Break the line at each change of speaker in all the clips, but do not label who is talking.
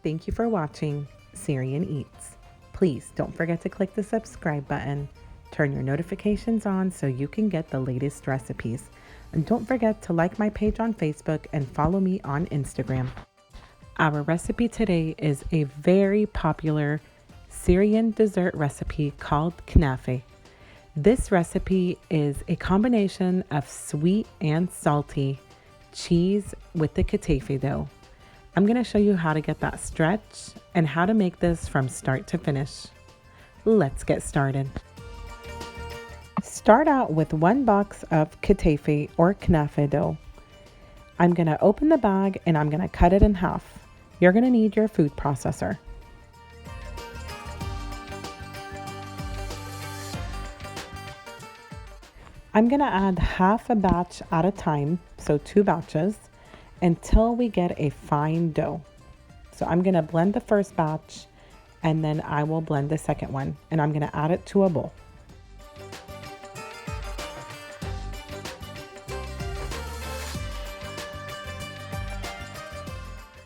Thank you for watching Syrian Eats. Please don't forget to click the subscribe button, turn your notifications on so you can get the latest recipes, and don't forget to like my page on Facebook and follow me on Instagram. Our recipe today is a very popular Syrian dessert recipe called Knafeh. This recipe is a combination of sweet and salty cheese with the Kutaifi dough. I'm going to show you how to get that stretch and how to make this from start to finish. Let's get started. Start out with 1 box of Kutaifi or Knafeh dough. I'm going to open the bag and I'm going to cut it in half. You're going to need your food processor. I'm going to add half a batch at a time, so 2 batches, until we get a fine dough. So I'm going to blend the first batch and then I will blend the second one, and I'm going to add it to a bowl.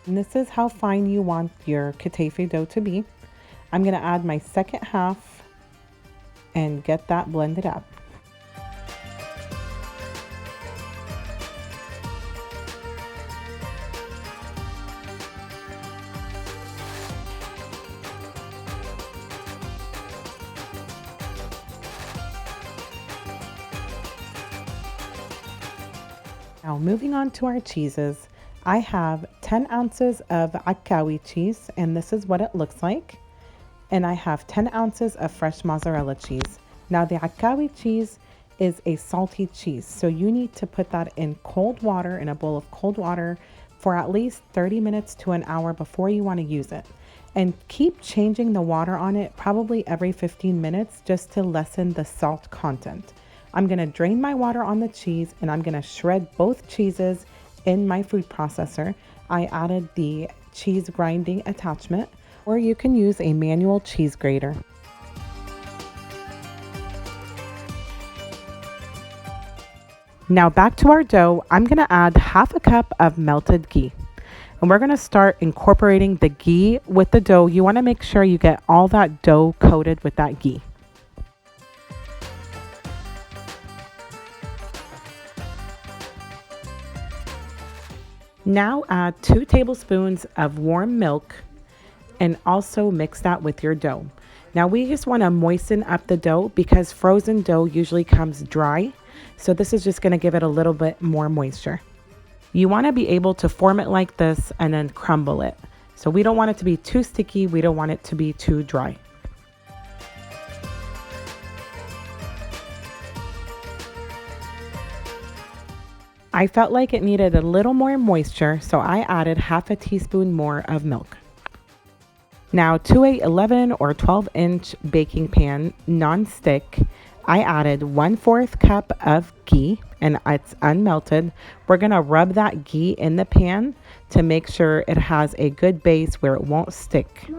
And this is how fine you want your Kutaifi dough to be. I'm going to add my second half and get that blended up. Now moving on to our cheeses, I have 10 ounces of Ackawi cheese, and this is what it looks like. And I have 10 ounces of fresh mozzarella cheese. Now the Ackawi cheese is a salty cheese, so you need to put that in cold water, in a bowl of cold water, for at least 30 minutes to an hour before you want to use it. And keep changing the water on it probably every 15 minutes just to lessen the salt content. I'm going to drain my water on the cheese and I'm going to shred both cheeses in my food processor. I added the cheese grinding attachment, or you can use a manual cheese grater. Now back to our dough, I'm going to add half a cup of melted ghee. And we're going to start incorporating the ghee with the dough. You want to make sure you get all that dough coated with that ghee. Now add 2 tablespoons of warm milk and also mix that with your dough. Now we just want to moisten up the dough because frozen dough usually comes dry. So this is just going to give it a little bit more moisture. You want to be able to form it like this and then crumble it. So we don't want it to be too sticky. We don't want it to be too dry. I felt like it needed a little more moisture, so I added half a teaspoon more of milk. Now to a 11 or 12-inch baking pan, non-stick, I added 1/4 cup of ghee, and it's unmelted. We're gonna rub that ghee in the pan to make sure it has a good base where it won't stick.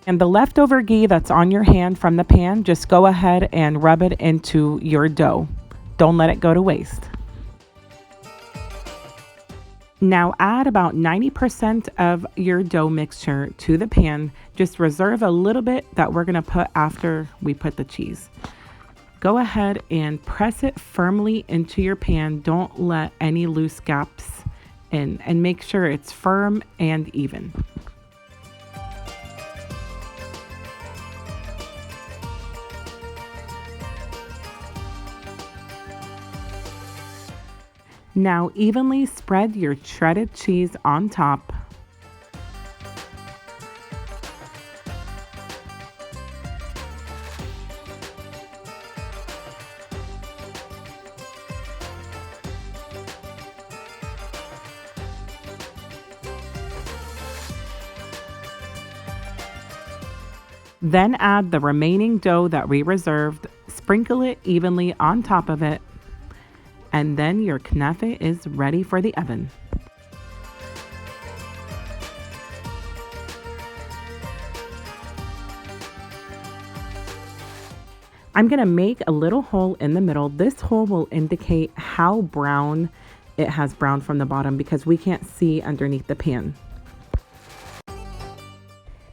And the leftover ghee that's on your hand from the pan, just go ahead and rub it into your dough. Don't let it go to waste. Now add about 90% of your dough mixture to the pan. Just reserve a little bit that we're gonna put after we put the cheese. Go ahead and press it firmly into your pan. Don't let any loose gaps in, and make sure it's firm and even. Now evenly spread your shredded cheese on top. Then add the remaining dough that we reserved, sprinkle it evenly on top of it, and then your Knafeh is ready for the oven. I'm going to make a little hole in the middle. This hole will indicate how brown it has brown from the bottom because we can't see underneath the pan.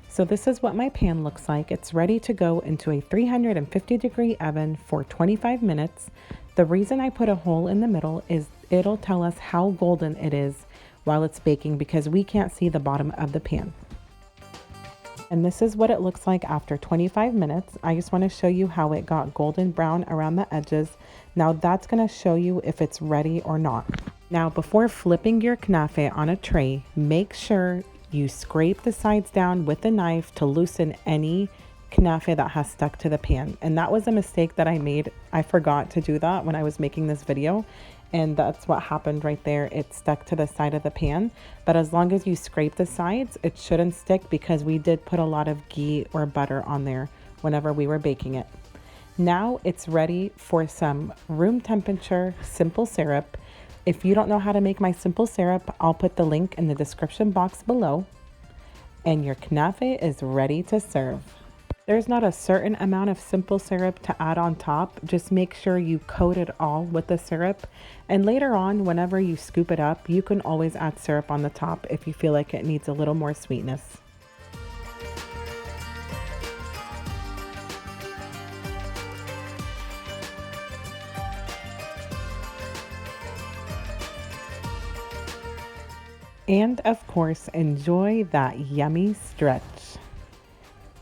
So this is what my pan looks like. It's ready to go into a 350-degree oven for 25 minutes. The reason I put a hole in the middle is it'll tell us how golden it is while it's baking because we can't see the bottom of the pan. And this is what it looks like after 25 minutes. I just want to show you how it got golden brown around the edges. Now that's going to show you if it's ready or not. Now before flipping your Knafeh on a tray, make sure you scrape the sides down with a knife to loosen any Knafeh that has stuck to the pan. And that was a mistake that I made. I forgot to do that when I was making this video. And that's what happened right there. It stuck to the side of the pan. But as long as you scrape the sides, it shouldn't stick because we did put a lot of ghee or butter on there whenever we were baking it. Now it's ready for some room temperature simple syrup. If you don't know how to make my simple syrup, I'll put the link in the description box below. And your Knafeh is ready to serve. There's not a certain amount of simple syrup to add on top. Just make sure you coat it all with the syrup. And later on, whenever you scoop it up, you can always add syrup on the top if you feel like it needs a little more sweetness. And of course, enjoy that yummy stretch.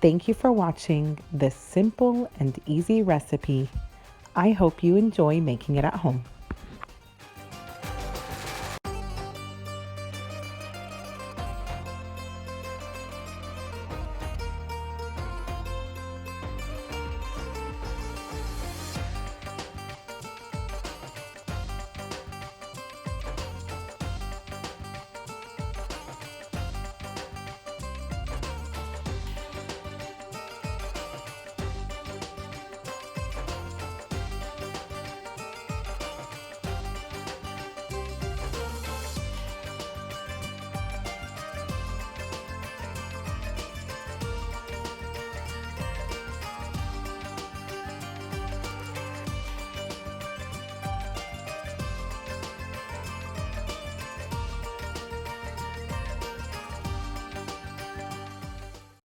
Thank you for watching this simple and easy recipe. I hope you enjoy making it at home.